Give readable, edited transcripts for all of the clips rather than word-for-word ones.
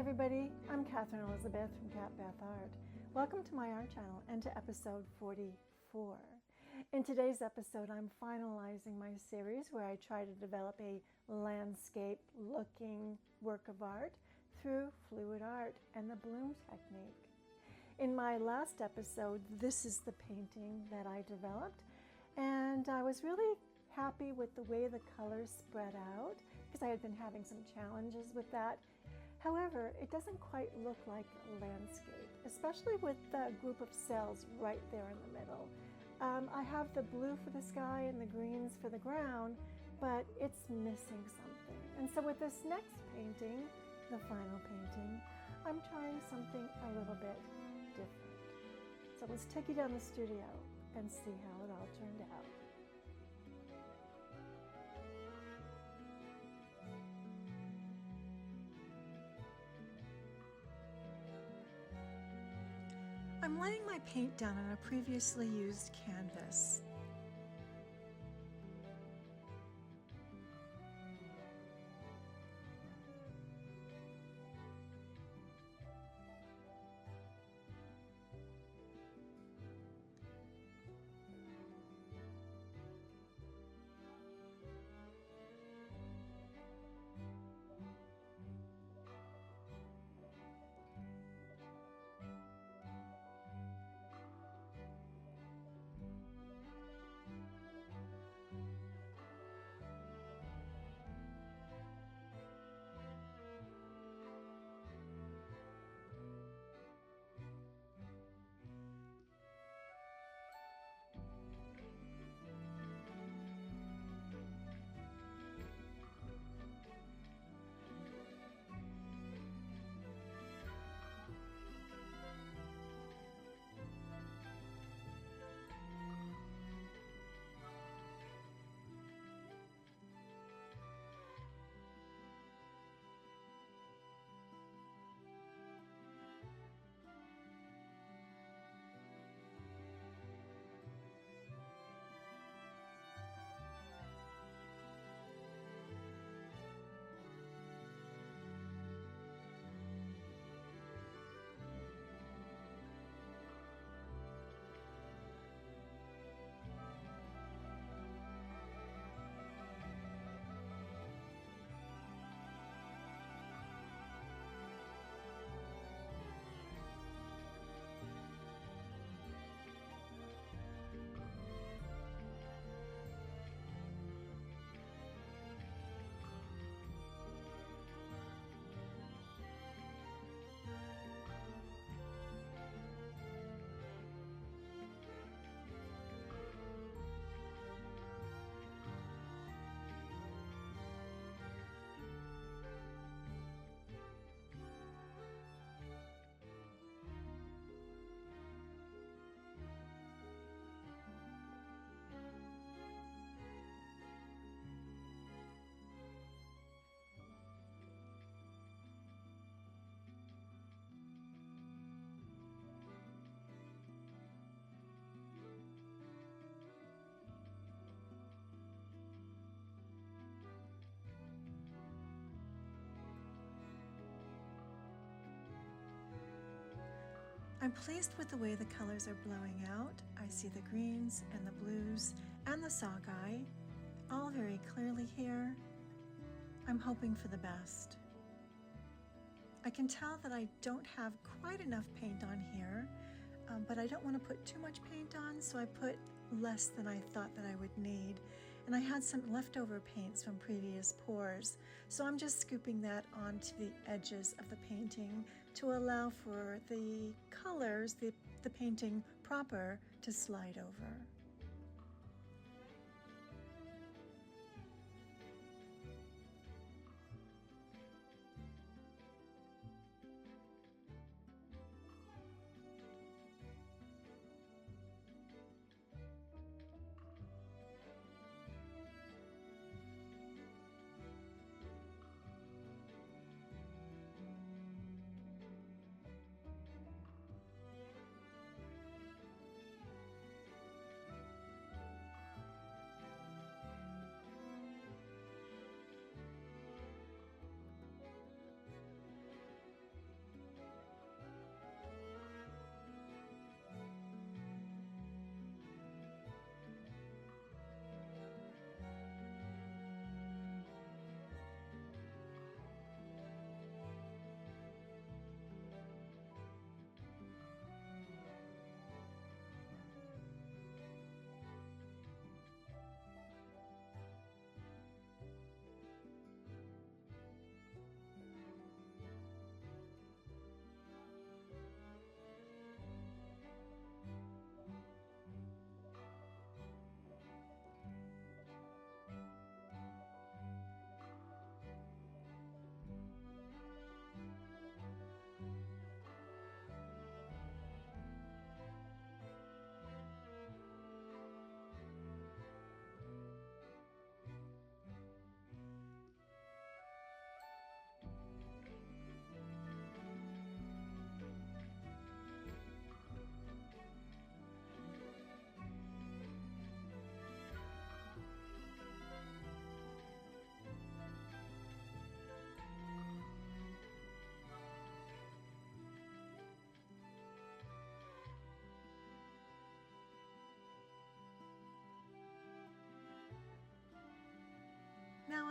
everybody, I'm Catherine Elizabeth from Cat Bath Art. Welcome to my art channel and to episode 44. In today's episode, I'm finalizing my series where I try to develop a landscape looking work of art through fluid art and the bloom technique. In my last episode, this is the painting that I developed, and I was really happy with the way the colors spread out because I had been having some challenges with that. However, it doesn't quite look like a landscape, especially with the group of cells right there in the middle. I have the blue for the sky and the greens for the ground, but it's missing something. And so with this next painting, the final painting, I'm trying something a little bit different. So let's take you down the studio and see how it all turned out. I'm laying my paint down on a previously used canvas. I'm pleased with the way the colors are blowing out. I see the greens and the blues and the sockeye all very clearly here. I'm hoping for the best. I can tell that I don't have quite enough paint on here, but I don't want to put too much paint on, so I put less than I thought that I would need. And I had some leftover paints from previous pours, so I'm just scooping that onto the edges of the painting to allow for the colors, the painting proper, to slide over.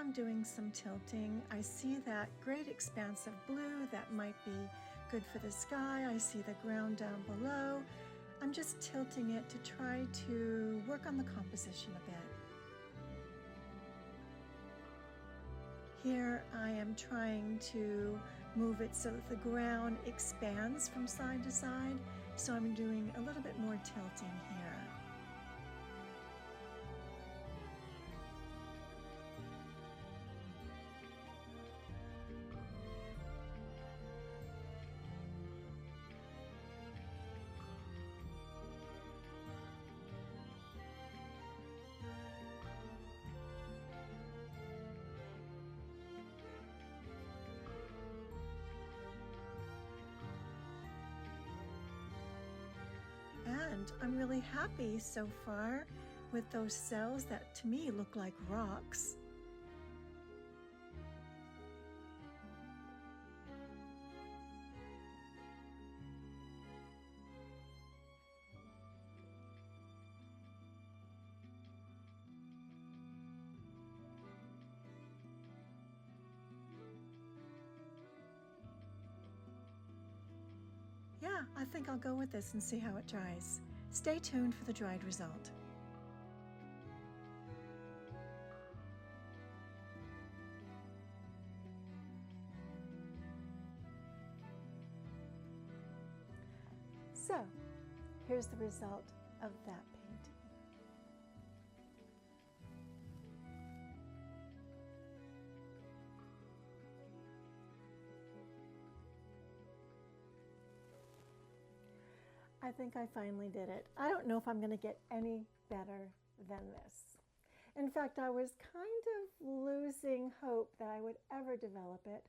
I'm doing some tilting. I see that great expanse of blue that might be good for the sky. I see the ground down below. I'm just tilting it to try to work on the composition a bit. Here I am trying to move it so that the ground expands from side to side, so I'm doing a little bit more tilting here. And I'm really happy so far with those cells that to me look like rocks. Yeah, I think I'll go with this and see how it dries. Stay tuned for the dried result. So, here's the result of that painting. I think I finally did it. I don't know if I'm going to get any better than this. In fact, I was kind of losing hope that I would ever develop it.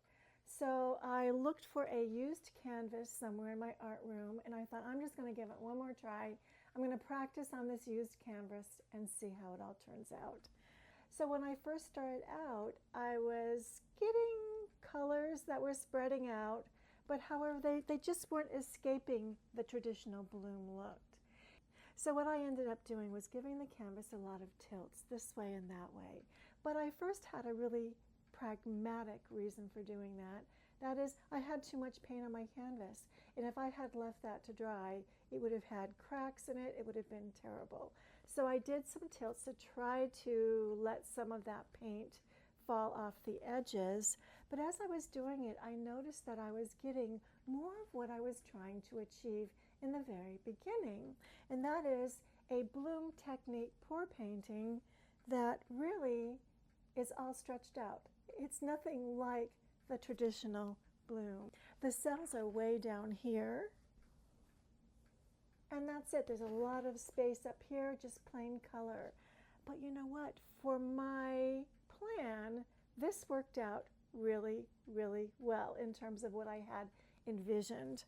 So I looked for a used canvas somewhere in my art room, and I thought, I'm just going to give it one more try. I'm going to practice on this used canvas and see how it all turns out. So when I first started out, I was getting colors that were spreading out, but however, they just weren't escaping the traditional bloom look. So what I ended up doing was giving the canvas a lot of tilts this way and that way. But I first had a really pragmatic reason for doing that. That is, I had too much paint on my canvas, and if I had left that to dry, it would have had cracks in it. It would have been terrible. So I did some tilts to try to let some of that paint fall off the edges. But as I was doing it, I noticed that I was getting more of what I was trying to achieve in the very beginning, and that is a bloom technique pour painting that really is all stretched out. It's nothing like the traditional bloom. The cells are way down here, and that's it. There's a lot of space up here, just plain color. But you know what? For my plan, this worked out really, really well in terms of what I had envisioned.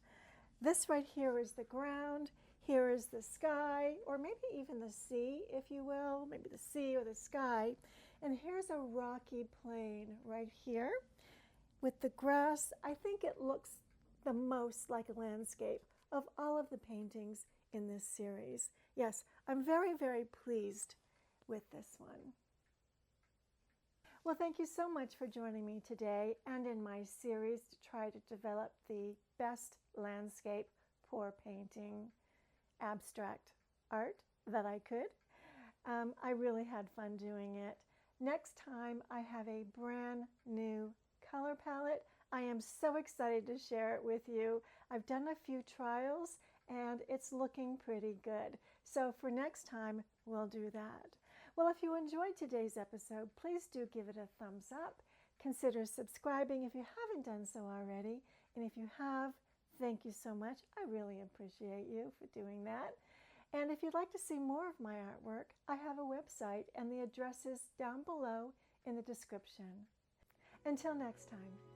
This right here is the ground, here is the sky, or maybe even the sea, if you will, maybe the sea or the sky. And here's a rocky plain right here with the grass. I think it looks the most like a landscape of all of the paintings in this series. Yes, I'm very, very pleased with this one. Well, thank you so much for joining me today and in my series to try to develop the best landscape pour painting abstract art that I could. I really had fun doing it. Next time I have a brand new color palette. I am so excited to share it with you. I've done a few trials and it's looking pretty good. So for next time, we'll do that. Well, if you enjoyed today's episode, please do give it a thumbs up. Consider subscribing if you haven't done so already. And if you have, thank you so much. I really appreciate you for doing that. And if you'd like to see more of my artwork, I have a website and the address is down below in the description. Until next time.